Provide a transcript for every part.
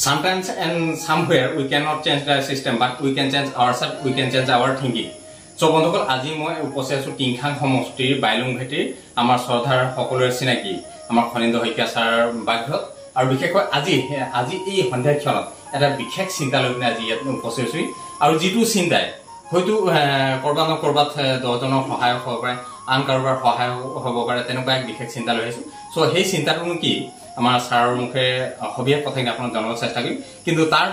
sometimes and somewhere we cannot change the system, but we can change ourselves, we can change our thinking. So বন্ধুসকল আজি মই উপস্থিত আছো টিংখাং সমষ্টিৰ বাইলুং ভেটিৰ আমাৰ শ্ৰদ্ধাৰ সকলোৰে চিনাকি আমাৰ খনিন্দ শইকীয়া ছাৰ বাগ্যত আৰু বিশেষকৈ আজি এই সন্ধিয়া ক্ষণত এটা বিশেষ চিন্তা লৈ কিনে আজি ইয়াত উপস্থিত আছো আৰু যিটো চিন্তাই হয়তো কৰবাত 10 জনৰ সহায় হ'ব পাৰে আন কাৰোবাৰ সহায় হ'ব পাৰে তেনেকুৱা এক বিশেষ চিন্তা লৈ আহিছো সো সেই চিন্তাটো কি আমাৰ ছাৰৰ মুখে হবিয়া কথাখিনি আপোনাক জনাব চেষ্টা কৰিম কিন্তু তাৰ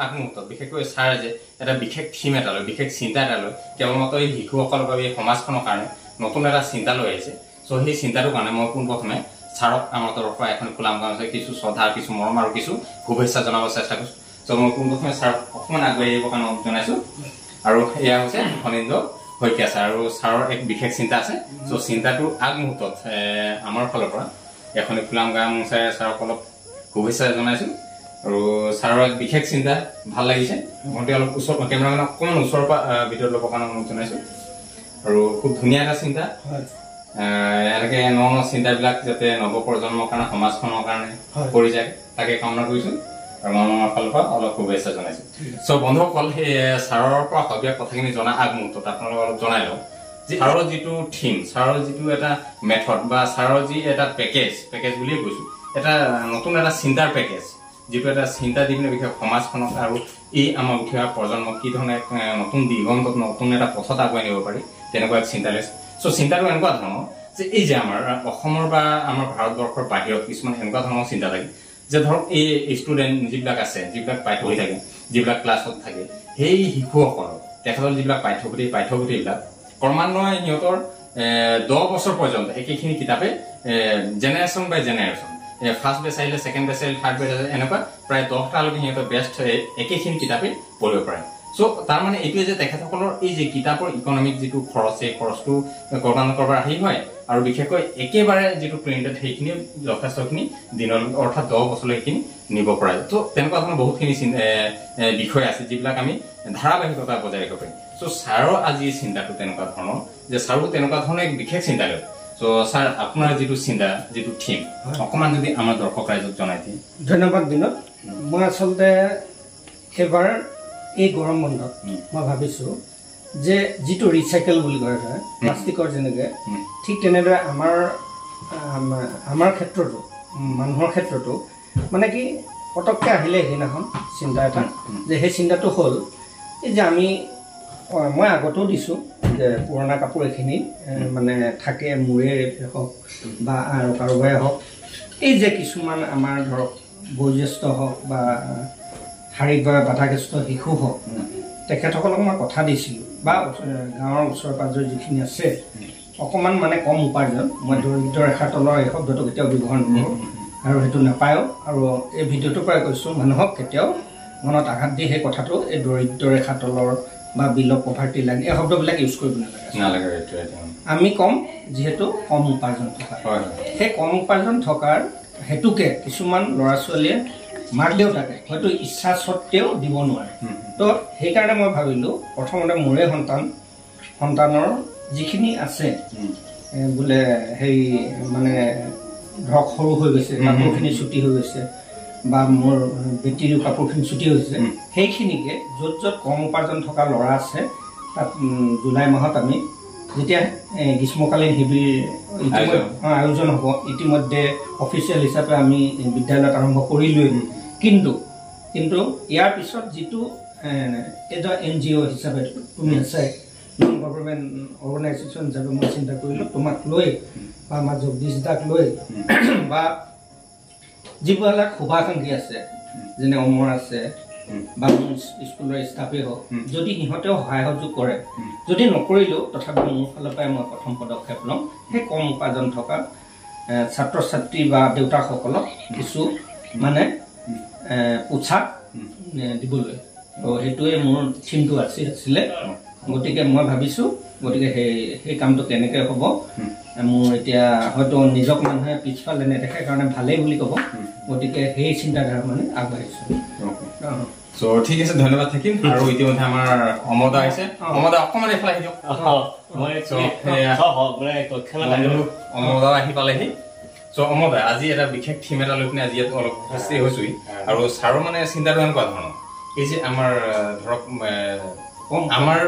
আগমুহূৰ্তত বিশেষকৈ ছাৰে যে এটা বিশেষ থিম এটা লৈ বিশেষ চিন্তা এটা লৈ কেৱলমাত্ৰ এই শিশুসকলৰ বাবে সমাজখনৰ কাৰণে নতুন এটা চিন্তা লৈ আহিছে সো সেই চিন্তাটোৰ কাৰণে মই পোনপ্ৰথমে ছাৰক আমাৰ তৰফৰ পৰা এখন খোলাম গাঁৱৰ কিছু শ্ৰদ্ধা কিছু মৰম আৰু কিছু শুভেচ্ছা জনাব চেষ্টা কৰিছো সো মই পোনপ্ৰথমে ছাৰক অকণমান আগুৱাই আহিবৰ কাৰণে জনাইছো আৰু এয়া হৈছে খনিন্দ শইকীয়া ছাৰ আৰু ছাৰৰ এক বিশেষ চিন্তা আছে সো চিন্তাটোৰ আগমুহূৰ্তত আমাৰ ফালৰ পৰা এখন খোলাম গাঁও ছাৰক অলপ শুভেচ্ছা জনাইছো আৰু ছাৰৰ এক বিশেষ চিন্তা ভাল লাগিছে মই অলপ ওচৰ কেমেৰামেন অকণমান ওচৰৰ পৰা ভিডিঅ' ল'বৰ কাৰণে অনুৰোধ জনাইছো আৰু খুব ধুনীয়া এটা চিন্তা এনেকে ন চিন্তাবিলাক যাতে নৱপ্ৰজন্মৰ কাৰণে সমাজখনৰ কাৰণে কৰি যায় তাকে কামনা কৰিছো আৰু আমাৰ ফালৰ পৰা অলপ শুভেচ্ছা জনাইছো সো বন্ধুসকল সেই ছাৰৰ পৰা হবিয়া কথাখিনি জনা আগমুহূৰ্তত আপোনালোকক অলপ জনাই লওঁ যে ছাৰৰ যিটো থিম ছাৰৰ যিটো এটা মেথড বা ছাৰৰ যি এটা পেকেজ বুলিয়ে কৈছো এটা নতুন এটা চিন্তাৰ পেকেজ যিটো এটা চিন্তা দি পিনে বিশেষ সমাজখনক আৰু এই আমাৰ উঠি অহা প্ৰজন্মক কি ধৰণে নতুন দিগন্তত নতুন এটা পথত আগুৱাই নিব পাৰি তেনেকুৱা এক চিন্তা লৈছে সো চিন্তাটো এনেকুৱা ধৰণৰ যে এই যে আমাৰ অসমৰ বা আমাৰ ভাৰতবৰ্ষৰ বাহিৰত কিছুমান এনেকুৱা ধৰণৰ চিন্তা থাকে যে ধৰক এই ষ্টুডেণ্ট যিবিলাক আছে যিবিলাক পাঠ্য হৈ থাকে যিবিলাক ক্লাছত থাকে সেই শিশুসকলৰ তেখেতৰ যিবিলাক পাঠ্যপুথিবিলাক ক্ৰমান্বয়ে সিহঁতৰ 10 বছৰ পৰ্যন্ত একেখিনি কিতাপে জেনেৰেশ্যন বাই জেনেৰেশ্যন ফাৰ্ষ্ট বেচ আহিলে ছেকেণ্ড বেচ আহিলে থাৰ্ড বেচ আহিলে এনেকুৱা প্ৰায় 10টালৈকে সিহঁতৰ বেষ্ট একেখিনি কিতাপে পঢ়িব পাৰে সো তাৰ মানে এইটোৱে যে তেখেতসকলৰ এই যে কিতাপৰ ইকনমিক যিটো খৰচ সেই খৰচটো কৰবাৰ আহি হয় আৰু বিশেষকৈ একেবাৰে যিটো প্ৰিণ্টেড সেইখিনি যথেষ্টখিনি দিনৰ অৰ্থাৎ 10 বছৰলৈকে নিব পৰা যায় তো তেনেকুৱা ধৰণৰ বহুতখিনি বিষয় আছে যিবিলাক আমি ধাৰাবাহিকতা বজাই ৰাখিব পাৰিম সো ছাৰৰ আজি চিন্তাটো তেনেকুৱা ধৰণৰ যে ছাৰো তেনেকুৱা ধৰণৰ এক বিশেষ চিন্তা লয় সো ছাৰ আপোনাৰ যিটো চিন্তা যিটো থিম অকণমান যদি আমাৰ দৰ্শক ৰাইজক জনাই দিয়ে ধন্যবাদ বিনোদ মই আচলতে এবাৰ এই গৰম বন্ধত মই ভাবিছোঁ যে যিটো ৰিচাইকেল বুলি কয় প্লাষ্টিকৰ যেনেকৈ ঠিক তেনেদৰে আমাৰ ক্ষেত্ৰতো মানুহৰ ক্ষেত্ৰতো মানে কি পটককৈ আহিলে সেইদিনাখন চিন্তা এটা যে সেই চিন্তাটো হ'ল এই যে মই আগতেও দিছোঁ যে পুৰণা কাপোৰ এইখিনি মানে থাকে মোৰে হওক বা আৰু কাৰোবাৰে হওক এই যে কিছুমান আমাৰ ধৰক বয়োজ্যেষ্ঠ হওক বা শাৰীৰিকভাৱে বাধাগ্ৰস্ত শিশু হওক তেখেতসকলক মই কথা দিছিলোঁ বা গাঁৱৰ ওচৰে পাঁজৰে যিখিনি আছে অকণমান মানে কম উপাৰ্জন মই দৰিদ্ৰ ৰেখাৰ তলৰ এই শব্দটো কেতিয়াও ব্যৱহাৰ নকৰোঁ আৰু সেইটো নাপায়ো আৰু এই ভিডিঅ'টোৰ পৰাই কৈছোঁ মানুহক কেতিয়াও মনত আঘাত দি সেই কথাটো এই দৰিদ্ৰ ৰেখাৰ তলৰ বা বিল' পভাৰ্টি লাইন এই শব্দবিলাক ইউজ কৰিব নালাগে আমি কম যিহেতু কম উপাৰ্জন থকা সেই কম উপাৰ্জন থকাৰ হেতুকে কিছুমান ল'ৰা ছোৱালীয়ে মাক দেউতাকে হয়তো ইচ্ছা স্বত্বেও দিব নোৱাৰে তো সেইকাৰণে মই ভাবিলোঁ প্ৰথমতে মোৰে সন্তানৰ যিখিনি আছে বোলে সেই মানে ধৰক সৰু হৈ গৈছে কাপোৰখিনি ছুটি হৈ গৈছে বা মোৰ বেটিৰো কাপোৰখিনি ছুটি হৈছে সেইখিনিকে য'ত কম উপাৰ্জন থকা ল'ৰা আছে তাত জুলাই মাহত আমি যেতিয়া গ্ৰীষ্মকালীন শিবিৰ আয়োজন হ'ব ইতিমধ্যে অফিচিয়েল হিচাপে আমি বিদ্যালয়ত আৰম্ভ কৰিলোৱেই কিন্তু ইয়াৰ পিছত যিটো এটা NGO হিচাপে তুমি আছে নন গভৰ্ণমেণ্ট অৰ্গেনাইজেশ্যন হিচাপে মই চিন্তা কৰিলোঁ তোমাক লৈ বা আমাৰ জগদীশ দাক লৈ বা যিবিলাক শুভাকাংক্ষী আছে যেনে অমৰ আছে বা মোৰ স্কুলৰ ষ্টাফেই হওক যদি সিহঁতেও সহায় সহযোগ কৰে যদি নকৰিলেও তথাপি মোৰ ফালৰ পৰাই মই প্ৰথম পদক্ষেপ ল'ম সেই কম উপাৰ্জন থকা ছাত্ৰ ছাত্ৰী বা দেউতাকসকলক কিছু মানে পোচাক দিবলৈ তো সেইটোৱে মোৰ থিমটো আছিলে গতিকে মই ভাবিছোঁ গতিকে সেই কামটো কেনেকৈ হ'ব মোৰ এতিয়া হয়তো নিজক মানুহে পিছফালে নেদেখে কাৰণে ভালেই বুলি ক'ব গতিকে সেই চিন্তাধাৰা মানে আগবাঢ়িছোঁ সো ঠিক আছে ধন্যবাদ থাকিম আৰু ইতিমধ্যে আমাৰ অমদা আহিছে অমদা অকণমান এইফালে আহি দিয়ক অমদা আহি পালেহি চ' অমদাই আজি এটা বিশেষ থিম এটা লৈ পিনে আজি ইয়াত অলপ উপস্থিত হৈছোঁ আৰু ছাৰৰ মানে চিন্তাটো এনেকুৱা ধৰণৰ এই যে আমাৰ ধৰক আমাৰ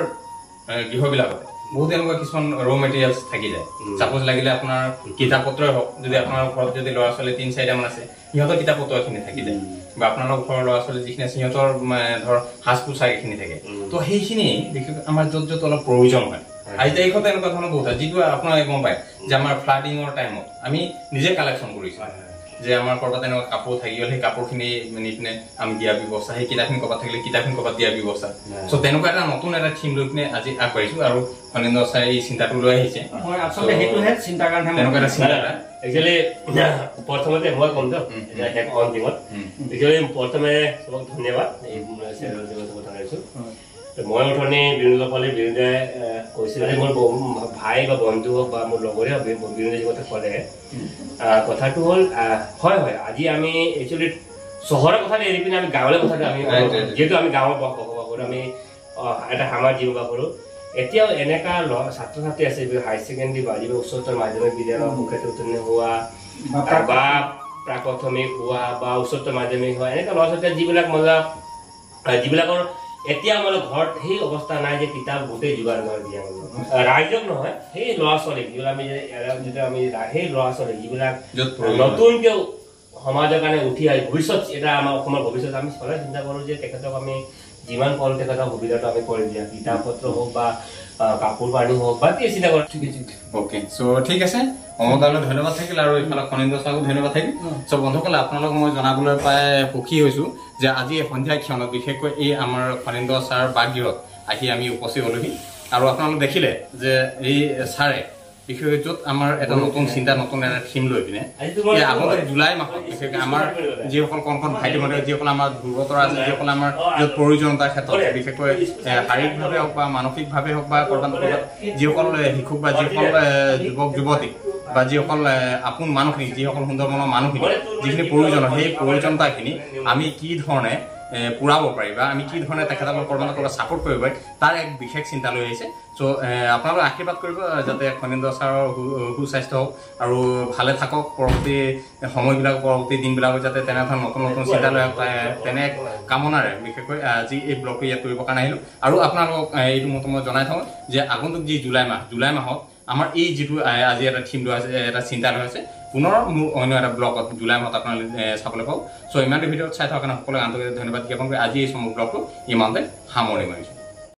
গৃহবিলাকতে বহুত এনেকুৱা কিছুমান ৰ' মেটেৰিয়েলছ থাকি যায় চাপ'জ লাগিলে আপোনাৰ কিতাপ পত্ৰই হওক যদি আপোনাৰ ঘৰত যদি ল'ৰা ছোৱালী 3-4টামান আছে সিহঁতৰ কিতাপ পত্ৰখিনি থাকি যায় বা আপোনালোকৰ ঘৰৰ ল'ৰা ছোৱালী যিখিনি আছে সিহঁতৰ ধৰ সাজ পোছাক এইখিনি থাকে তো সেইখিনি বিশেষকৈ আমাৰ য'ত য'ত অলপ প্ৰয়োজন হয় আজি তাৰিখত এনেকুৱা ধৰণৰ বহুত হয় যিটো আপোনালোকে গম পায় যে আমাৰ ফ্লাডিঙৰ টাইমত আমি নিজে কালেকশ্যন কৰিছোঁ যে আমাৰ ক'ৰবাত এনেকুৱা কাপোৰ থাকি গ'ল সেই কাপোৰখিনি নি পিনে আমি দিয়াৰ ব্যৱস্থা সেই কিতাপখিনি ক'ৰবাত থাকিলে কিতাপখিনি ক'ৰবাত দিয়াৰ ব্যৱস্থা চ' তেনেকুৱা এটা নতুন এটা থিম লৈ পিনে আজি আগবাঢ়িছোঁ আৰু ফণীন্দ্ৰ ছাৰে এই চিন্তাটো লৈ আহিছে আচলতে সেইটোহে চিন্তাৰ কাৰণে তেনেকুৱা এটা চিন্তা একচুৱেলি প্ৰথমতে মই ক'ম যে অন্তিমত একচুৱেলি প্ৰথমে চবক ধন্যবাদ এই জনাইছোঁ মই অথনি বিনোদে কৈছিল যে মোৰ ভাই বা বন্ধু হওক বা মোৰ লগৰে হওক বিনোদে যি কথা ক'লে কথাটো হ'ল হয় হয় আজি আমি একচুৱেলি চহৰৰ কথাটো এৰি পিনে আমি গাঁৱলৈ কথাটো আমি যিহেতু আমি গাঁৱত বসবাস কৰোঁ আমি এটা সমাজ জীৱিকা কৰোঁ এতিয়াও এনেকুৱা ছাত্ৰ ছাত্ৰী আছে হাই ছেকেণ্ডেৰী বা যিবোৰ উচ্চতৰ মাধ্যমিক বিদ্যালয় সুখ্যাতি উত্তীৰ্ণ হোৱা বা প্ৰাথমিক হোৱা বা উচ্চতৰ মাধ্যমিক হোৱা এনেকুৱা ল'ৰা ছোৱালী যিবিলাকৰ এতিয়া আমাৰ ঘৰত সেই অৱস্থা নাই যে কিতাপ গোটেই যোগাৰ কৰি দিয়া ৰাইজক নহয় সেই ল'ৰা ছোৱালীক যিবিলাক আমি যেতিয়া আমি সেই ল'ৰা ছোৱালী যিবিলাক নতুনকৈ সমাজৰ কাৰণে উঠি আহি ভৱিষ্যত এটা আমাৰ অসমৰ ভৱিষ্যত আমি সদায় চিন্তা কৰোঁ যে তেখেতক আমি যিমান পাৰোঁ তেখেতৰ সুবিধাটো আমি কৰি দিয়া কিতাপ পত্ৰ হওক বা কাপোৰ কানি হওক বা কি চিন্তা কৰোঁ অ'কে চ' ঠিক আছে অমদালৈ ধন্যবাদ থাকিল আৰু এইফালে ফণীন্দ্ৰ ছাৰকো ধন্যবাদ থাকিল চ' বন্ধুসকলে আপোনালোকক মই জনাবলৈ পাই সুখী হৈছোঁ যে আজি সন্ধিয়া ক্ষণত বিশেষকৈ এই আমাৰ ফণীন্দ্ৰ ছাৰ বাগগৃহত আহি আমি উপস্থিত হ'লোহি আৰু আপোনালোকে দেখিলে যে এই ছাৰে বিশেষকৈ য'ত আমাৰ এটা নতুন চিন্তা নতুন এটা থিম লৈ পিনে আগতে জুলাই মাহত বিশেষকৈ আমাৰ যিসকল কণ ভাইটি ভণ্টি যিসকল আমাৰ দুৰ্বতৰ আছে যিসকল আমাৰ য'ত প্ৰয়োজনীয়তাৰ ক্ষেত্ৰত বিশেষকৈ শাৰীৰিকভাৱে হওক বা মানসিকভাৱে হওক বা ক'ৰবাত যিসকল শিশুক বা যিসকল যুৱক যুৱতীক বা যিসকল আপোন মানুহখিনি যিসকল সুন্দৰ মনৰ মানুহখিনি যিখিনি প্ৰয়োজন সেই প্ৰয়োজনীয়তাখিনি আমি কি ধৰণে পুৰাব পাৰি বা আমি কি ধৰণে তেখেতসকলক ক'ৰবাত ছাপোৰ্ট কৰিব পাৰি তাৰ এক বিশেষ চিন্তা লৈ আহিছে চ' আপোনালোকে আশীৰ্বাদ কৰিব যাতে ফণীন্দ্ৰ ছাৰৰ সুস্বাস্থ্য হওক আৰু ভালে থাকক পৰৱৰ্তী সময়বিলাক পৰৱৰ্তী দিনবিলাকত যাতে তেনেধৰণৰ নতুন নতুন চিন্তা লৈ তেনে কামনাৰে বিশেষকৈ আজি এই ব্লগটো ইয়াত কৰিবৰ কাৰণে আহিলোঁ আৰু আপোনালোকক এইটো মই জনাই থওঁ যে আগন্তুক যি জুলাই মাহত আমাৰ এই যিটো আজি এটা থিম লৈ আছে এটা চিন্তা লৈ আছে পুনৰ মোৰ অন্য এটা ব্লগত জুলাই মাহত আপোনালোকে চাবলৈ পাব চ' ইমানটো ভিডিঅ'ত চাই থকাৰ কাৰণে সকলোকে আন্তৰিক ধন্যবাদ জ্ঞাপন কৰি আজি এই ব্লগটো ইমানতে সামৰণি মাৰিছোঁ